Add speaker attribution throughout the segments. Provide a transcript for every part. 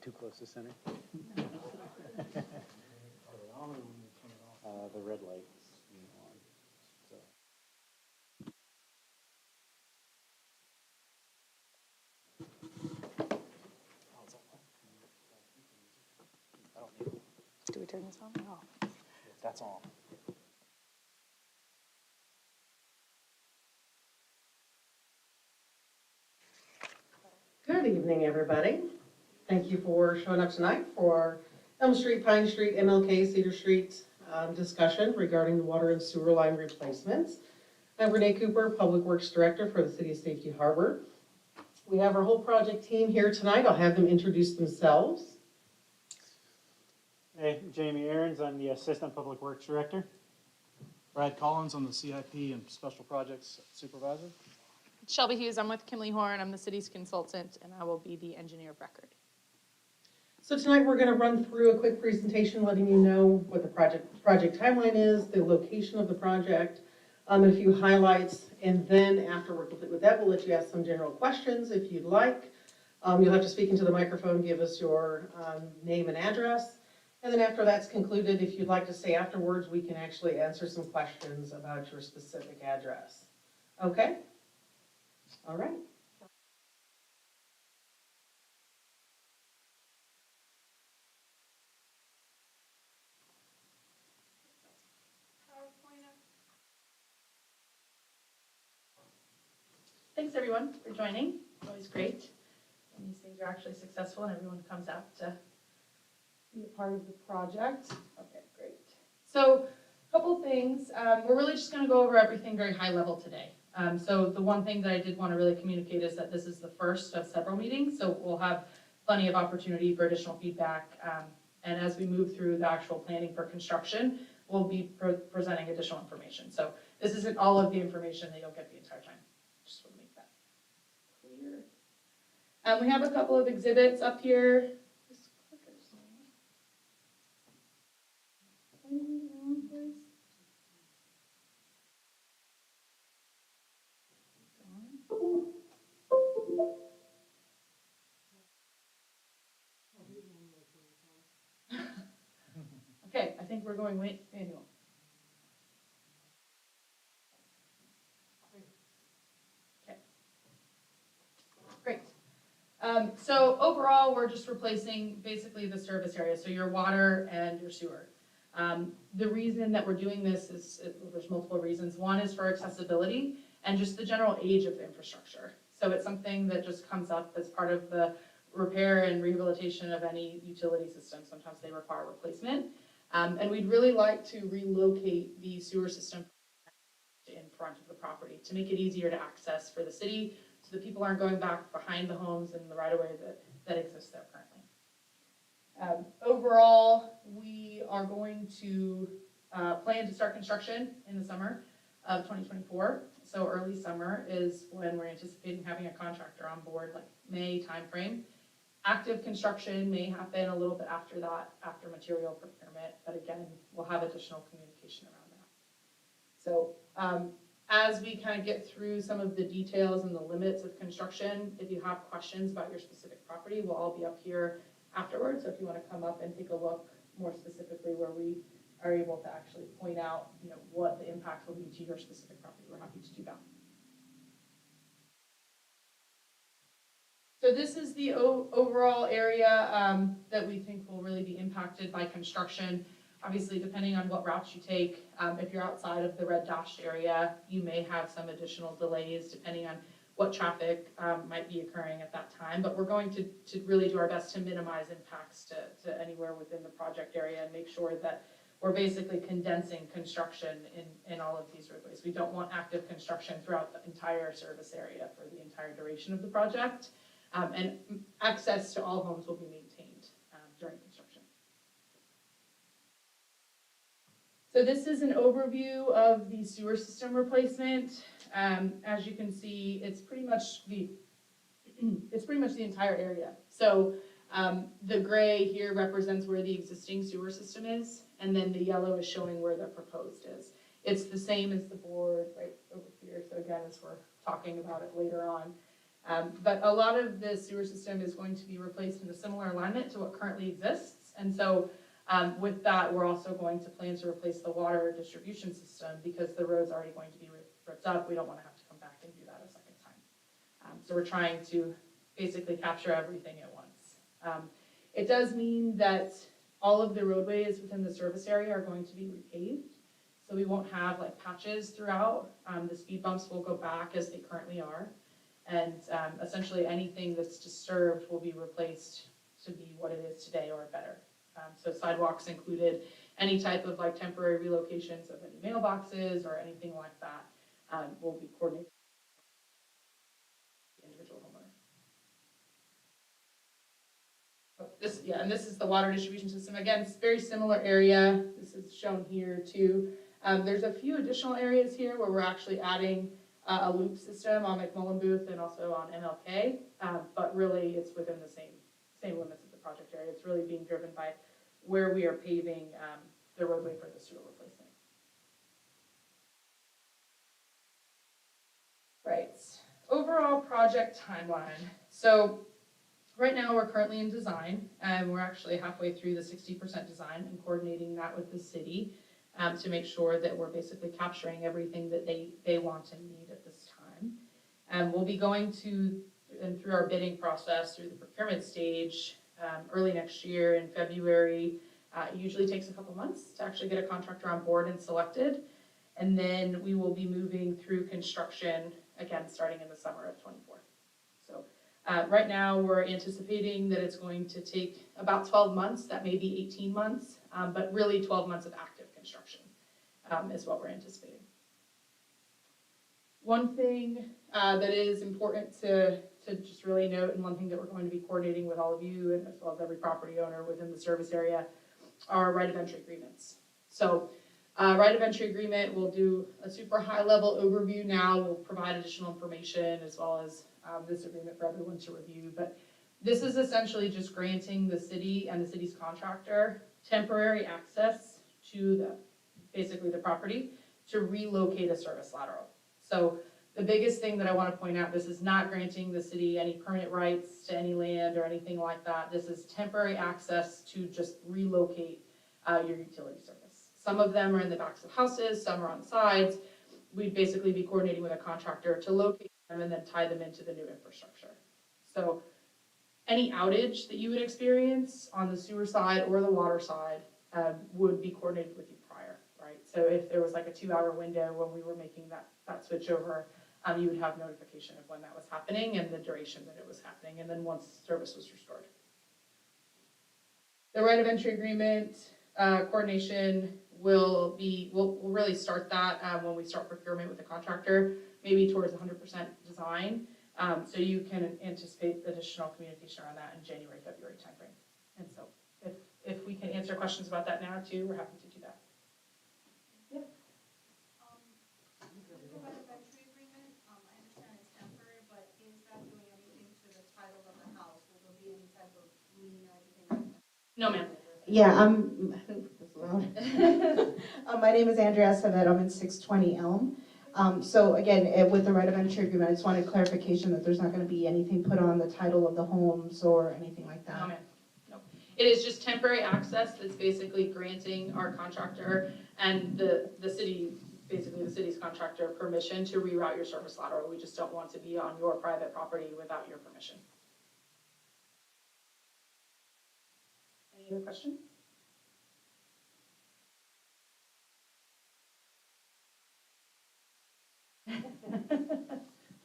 Speaker 1: too close to center. The red light's on. So.
Speaker 2: Do we turn this on or off?
Speaker 1: That's on.
Speaker 3: Good evening, everybody. Thank you for showing up tonight for Elm Street, Pine Street, MLK, Cedar Street discussion regarding the water and sewer line replacements. I'm Renee Cooper, Public Works Director for the City of Safety Harbor. We have our whole project team here tonight. I'll have them introduce themselves.
Speaker 4: Hey, Jamie Aarons, I'm the Assistant Public Works Director.
Speaker 5: Brad Collins, I'm the CIP and Special Projects Supervisor.
Speaker 2: Shelby Hughes, I'm with Kimley Horn. I'm the city's consultant, and I will be the engineer of record.
Speaker 3: So tonight we're going to run through a quick presentation letting you know what the project timeline is, the location of the project, and a few highlights. And then after we're complete with that, we'll let you ask some general questions if you'd like. You'll have to speak into the microphone, give us your name and address. And then after that's concluded, if you'd like to stay afterwards, we can actually answer some questions about your specific address. Okay? All right.
Speaker 6: Thanks everyone for joining. It's always great when these things are actually successful and everyone comes out to be a part of the project. Okay, great. So a couple things. We're really just going to go over everything very high level today. So the one thing that I did want to really communicate is that this is the first of several meetings, so we'll have plenty of opportunity for additional feedback. And as we move through the actual planning for construction, we'll be presenting additional information. So this isn't all of the information that you'll get the entire time. Just want to make that clear. We have a couple of exhibits up here. This clicker's pointing me in the wrong place. Okay, I think we're going manual. Okay. Great. So overall, we're just replacing basically the service area, so your water and your sewer. The reason that we're doing this is, there's multiple reasons. One is for accessibility and just the general age of the infrastructure. So it's something that just comes up as part of the repair and rehabilitation of any utility system. Sometimes they require replacement. And we'd really like to relocate the sewer system in front of the property to make it easier to access for the city, so that people aren't going back behind the homes in the right-of-way that exists there currently. Overall, we are going to plan to start construction in the summer of 2024. So early summer is when we're anticipating having a contractor on board, like May timeframe. Active construction may happen a little bit after that, after material procurement, but again, we'll have additional communication around that. So as we kind of get through some of the details and the limits of construction, if you have questions about your specific property, we'll all be up here afterwards. So if you want to come up and take a look more specifically where we are able to actually point out, what the impact will be to your specific property, we're happy to do that. So this is the overall area that we think will really be impacted by construction. Obviously, depending on what routes you take, if you're outside of the red dashed area, you may have some additional delays depending on what traffic might be occurring at that time. But we're going to really do our best to minimize impacts to anywhere within the project area and make sure that we're basically condensing construction in all of these roadways. We don't want active construction throughout the entire service area for the entire duration of the project. And access to all homes will be maintained during construction. So this is an overview of the sewer system replacement. As you can see, it's pretty much the entire area. So the gray here represents where the existing sewer system is, and then the yellow is showing where the proposed is. It's the same as the board right over here. So again, as we're talking about it later on. But a lot of the sewer system is going to be replaced in a similar alignment to what currently exists. And so with that, we're also going to plan to replace the water distribution system because the road's already going to be ripped up. We don't want to have to come back and do that a second time. So we're trying to basically capture everything at once. It does mean that all of the roadways within the service area are going to be repaved. So we won't have like patches throughout. The speed bumps will go back as they currently are. And essentially anything that's disturbed will be replaced to be what it is today or better. So sidewalks included, any type of like temporary relocations of any mailboxes or anything like that will be coordinated with the individual homeowner. And this is the water distribution system. Again, it's a very similar area. This is shown here too. There's a few additional areas here where we're actually adding a loop system on McMullen Booth and also on MLK, but really it's within the same limits of the project area. It's really being driven by where we are paving the roadway for the sewer replacement. Right, overall project timeline. So right now we're currently in design and we're actually halfway through the 60% design and coordinating that with the city to make sure that we're basically capturing everything that they want and need at this time. We'll be going through our bidding process through the procurement stage early next year in February. It usually takes a couple months to actually get a contractor on board and selected. And then we will be moving through construction again starting in the summer of 24. So right now we're anticipating that it's going to take about 12 months, that may be 18 months, but really 12 months of active construction is what we're anticipating. One thing that is important to just really note, and one thing that we're going to be coordinating with all of you and as well as every property owner within the service area are right of entry agreements. So right of entry agreement, we'll do a super high level overview now. We'll provide additional information as well as this agreement for everyone to review. But this is essentially just granting the city and the city's contractor temporary access to basically the property to relocate a service lateral. So the biggest thing that I want to point out, this is not granting the city any permanent rights to any land or anything like that. This is temporary access to just relocate your utility service. Some of them are in the backs of houses, some are on the sides. We'd basically be coordinating with a contractor to locate them and then tie them into the new infrastructure. So any outage that you would experience on the sewer side or the water side would be coordinated with you prior, right? So if there was like a 2-hour window when we were making that switch over, you would have notification of when that was happening and the duration that it was happening, and then once service was restored. The right of entry agreement coordination we'll really start that when we start procurement with the contractor, maybe towards 100% design. So you can anticipate additional communication around that in January, February timeframe. And so if we can answer questions about that now too, we're happy to do that. Yeah.
Speaker 7: The right of entry agreement, I understand it's temporary, but is that doing anything to the title of the house? Will there be any type of lien or anything like that?
Speaker 6: No, ma'am.
Speaker 8: Yeah, my name is Andrea Acevedo. I'm in 620 Elm. So again, with the right of entry agreement, I just wanted clarification that there's not going to be anything put on the title of the homes or anything like that.
Speaker 6: No, ma'am. No. It is just temporary access that's basically granting our contractor and the city, basically the city's contractor, permission to reroute your service lateral. We just don't want to be on your private property without your permission. Any other questions?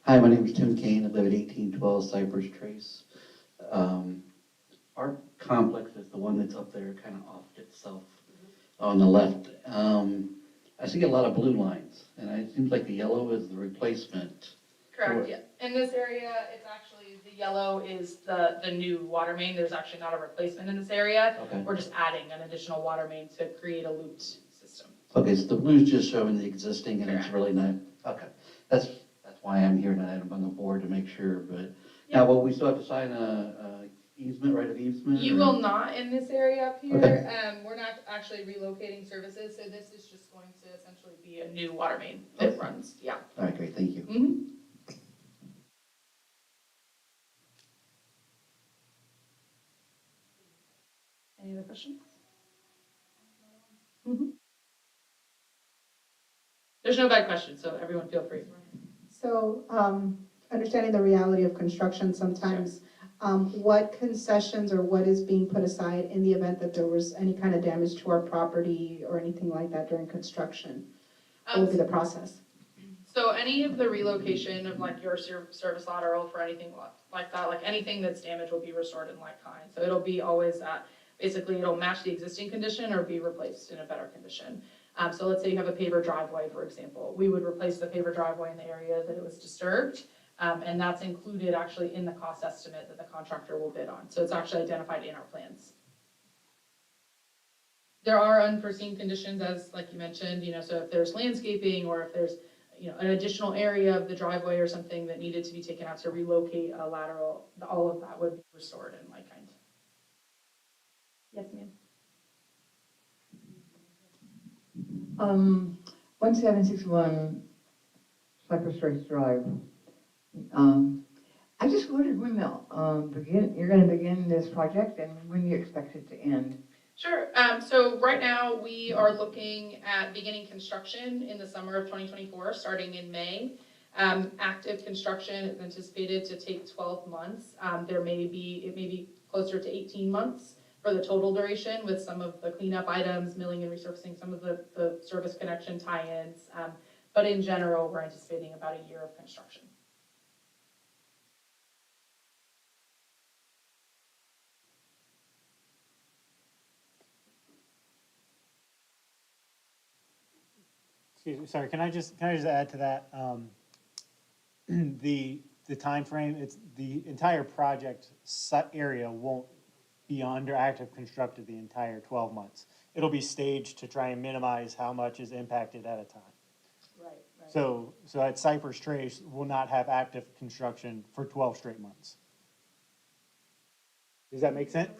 Speaker 9: Hi, my name is Tim Kane. I live at 1812 Cypress Trace. Our complex is the one that's up there kind of off itself on the left. I see a lot of blue lines, and it seems like the yellow is the replacement.
Speaker 6: Correct, yeah. In this area, it's actually, the yellow is the new water main. There's actually not a replacement in this area.
Speaker 9: Okay.
Speaker 6: We're just adding an additional water main to create a looped system.
Speaker 9: Okay, so the blue's just showing the existing, and it's
Speaker 6: Correct.
Speaker 9: really not, okay. That's why I'm here tonight. I'm on the board to make sure, but now, will we still have to sign a easement, right of easement?
Speaker 6: You
Speaker 9: or-
Speaker 6: will not in this area up here.
Speaker 9: Okay.
Speaker 6: We're not actually relocating services, so this is just going to essentially be a new water main that runs, yeah.
Speaker 9: All right, great, thank you.
Speaker 6: Mhm. There's no bad questions, so everyone feel free.
Speaker 8: So, understanding the reality of construction sometimes, what concessions or what is being put aside in the event that there was any kind of damage to our property or anything like that during construction? What would be the process?
Speaker 6: So any of the relocation of like your service lateral for anything like that, like anything that's damaged will be restored in like kind. So it'll be always at, basically it'll match the existing condition or be replaced in a better condition. So let's say you have a paver driveway, for example. We would replace the paver driveway in the area that it was disturbed. And that's included actually in the cost estimate that the contractor will bid on. So it's actually identified in our plans. There are unforeseen conditions, as like you mentioned, so if there's landscaping or if there's an additional area of the driveway or something that needed to be taken out to relocate a lateral, all of that would be restored in like kind. Yes, ma'am.
Speaker 10: 1761 Cypress Ridge Drive. I just wondered when you're going to begin this project and when you expect it to end.
Speaker 6: Sure. So right now we are looking at beginning construction in the summer of 2024, starting in May. Active construction is anticipated to take 12 months. It may be closer to 18 months for the total duration with some of the cleanup items, milling and resurfacing, some of the service connection tie-ins. But in general, we're anticipating about a year of construction.
Speaker 4: Excuse me, sorry, can I just add to that? The timeframe, it's the entire project area won't be under active constructed the entire 12 months. It'll be staged to try and minimize how much is impacted at a time.
Speaker 6: Right.
Speaker 4: So at Cypress Trace, we'll not have active construction for 12 straight months. Does that make sense?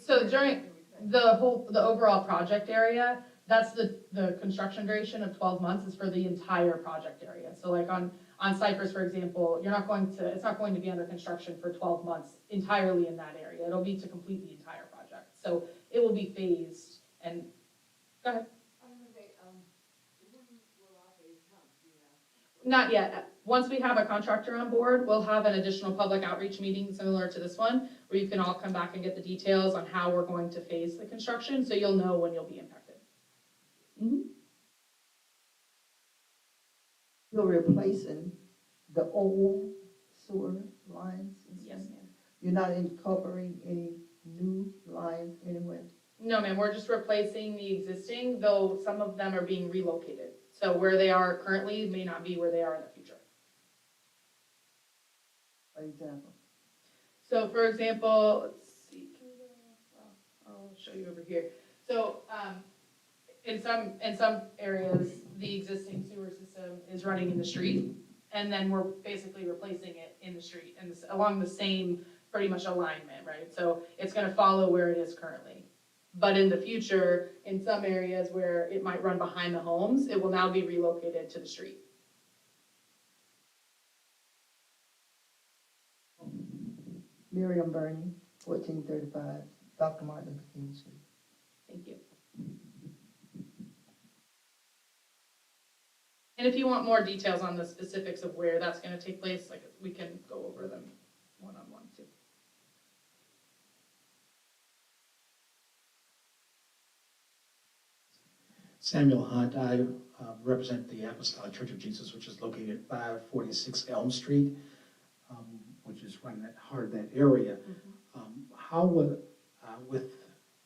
Speaker 6: So during the overall project area, that's the construction duration of 12 months is for the entire project area. So like on Cypress, for example, it's not going to be under construction for 12 months entirely in that area. It'll be to complete the entire project. So it will be phased and, go ahead. Not yet. Once we have a contractor on board, we'll have an additional public outreach meeting similar to this one, where you can all come back and get the details on how we're going to phase the construction, so you'll know when you'll be impacted.
Speaker 10: Mm-hmm. You're replacing the old sewer lines?
Speaker 6: Yes, ma'am.
Speaker 10: You're not incorporating any new lines anywhere?
Speaker 6: No, ma'am, we're just replacing the existing, though some of them are being relocated. So where they are currently may not be where they are in the future.
Speaker 10: For example?
Speaker 6: So for example, let's see, I'll show you over here. So in some areas, the existing sewer system is running in the street, and then we're basically replacing it in the street and along the same pretty much alignment, right? So it's going to follow where it is currently. But in the future, in some areas where it might run behind the homes, it will now be relocated to the street.
Speaker 10: Miriam Burney, 1435 Dr. Martin Luther King Street.
Speaker 6: Thank you. And if you want more details on the specifics of where that's going to take place, like we can go over them one-on-one too.
Speaker 11: Samuel Hunt, I represent the Apostolic Church of Jesus, which is located at 546 Elm Street, which is right in the heart of that area. How would,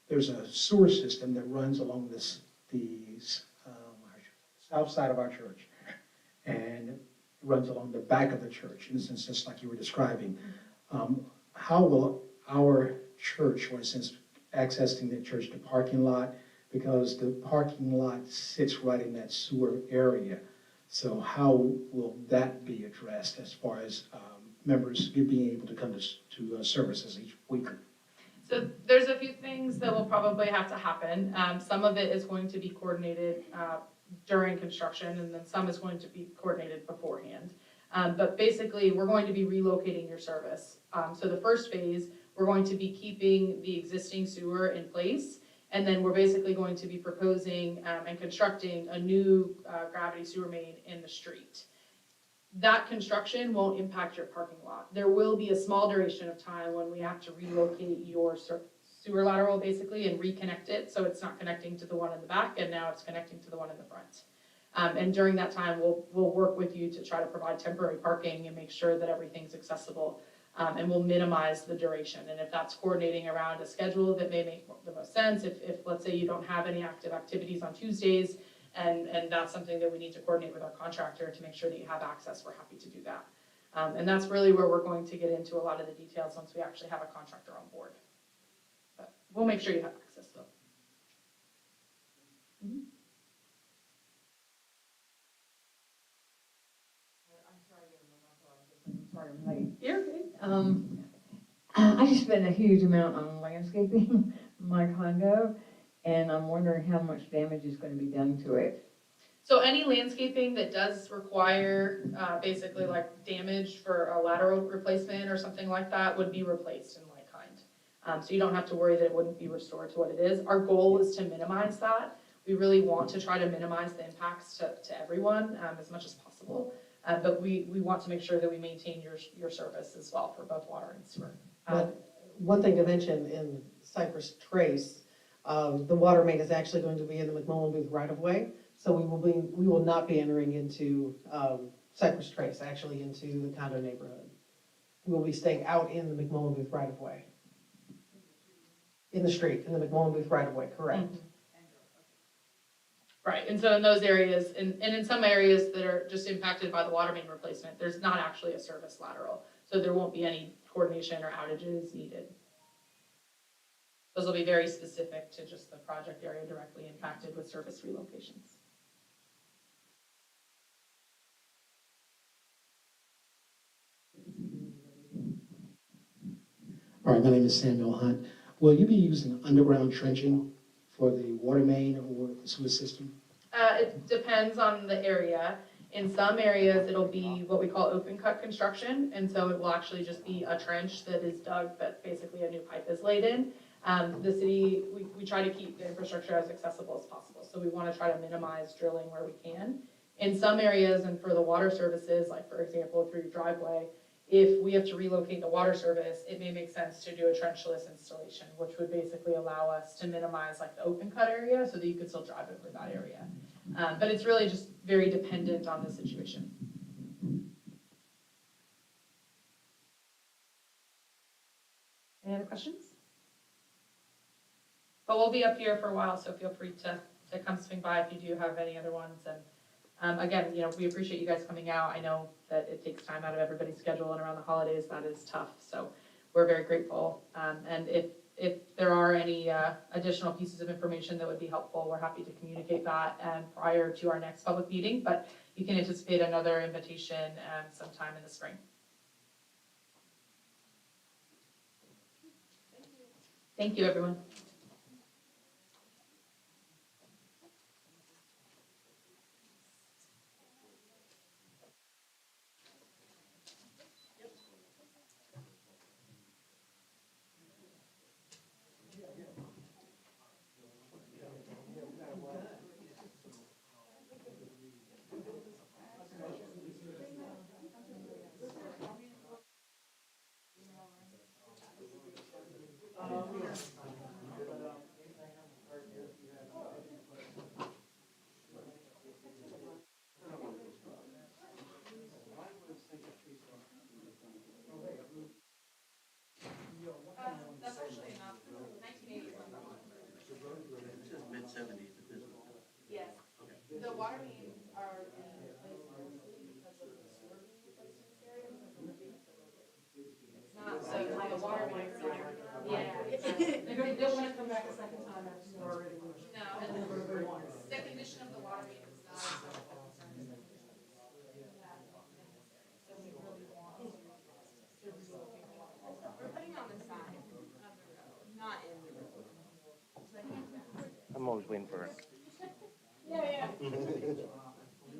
Speaker 11: there's a sewer system that runs along the south side of our church, and it runs along the back of the church, in a sense, just like you were describing. How will our church, for instance, accessing the church, the parking lot, because the parking lot sits right in that sewer area. So how will that be addressed as far as members being able to come to services each week?
Speaker 6: So there's a few things that will probably have to happen. Some of it is going to be coordinated during construction, and then some is going to be coordinated beforehand. But basically, we're going to be relocating your service. So the first phase, we're going to be keeping the existing sewer in place, And then we're basically going to be proposing and constructing a new gravity sewer main in the street. That construction won't impact your parking lot. There will be a small duration of time when we have to relocate your sewer lateral basically and reconnect it, so it's not connecting to the one in the back, and now it's connecting to the one in the front. And during that time, we'll work with you to try to provide temporary parking and make sure that everything's accessible, and we'll minimize the duration. And if that's coordinating around a schedule that may make the most sense, if let's say you don't have any active activities on Tuesdays, and that's something that we need to coordinate with our contractor to make sure that you have access, we're happy to do that. And that's really where we're going to get into a lot of the details once we actually have a contractor on board. But we'll make sure you have access though.
Speaker 10: Sorry, I'm late.
Speaker 6: You're okay.
Speaker 10: I just spent a huge amount on landscaping my condo, and I'm wondering how much damage is gonna be done to it.
Speaker 6: So any landscaping that does require basically like damage for a lateral replacement or something like that would be replaced in like kind. So you don't have to worry that it wouldn't be restored to what it is. Our goal is to minimize that. We really want to try to minimize the impacts to everyone as much as possible. But we want to make sure that we maintain your service as well for both water and sewer.
Speaker 3: But one thing to mention in Cypress Trace, the water main is actually going to be in the McMullen Booth right-of-way. So we will not be entering into Cypress Trace, actually into the condo neighborhood. We will be staying out in the McMullen Booth right-of-way. In the street, in the McMullen Booth right-of-way, correct.
Speaker 6: Right, and so in those areas, and in some areas that are just impacted by the water main replacement, there's not actually a service lateral. So there won't be any coordination or outages needed. Those will be very specific to just the project area directly impacted with service relocations.
Speaker 11: All right, my name is Samuel Hunt. Will you be using underground trenching for the water main or the sewer system?
Speaker 6: It depends on the area. In some areas, it'll be what we call open cut construction, and so it will actually just be a trench that is dug, but basically a new pipe is laid in. The city, we try to keep the infrastructure as accessible as possible, so we want to try to minimize drilling where we can. In some areas, and for the water services, like for example, through your driveway, if we have to relocate the water service, it may make sense to do a trenchless installation, which would basically allow us to minimize like the open cut area so that you could still drive over that area. But it's really just very dependent on the situation. Any other questions? But we'll be up here for a while, so feel free to come swing by if you do have any other ones. And again, we appreciate you guys coming out. I know that it takes time out of everybody's schedule, and around the holidays that is tough. So we're very grateful. And if there are any additional pieces of information that would be helpful, we're happy to communicate that prior to our next public meeting. But you can anticipate another invitation sometime in the spring. Thank you, everyone.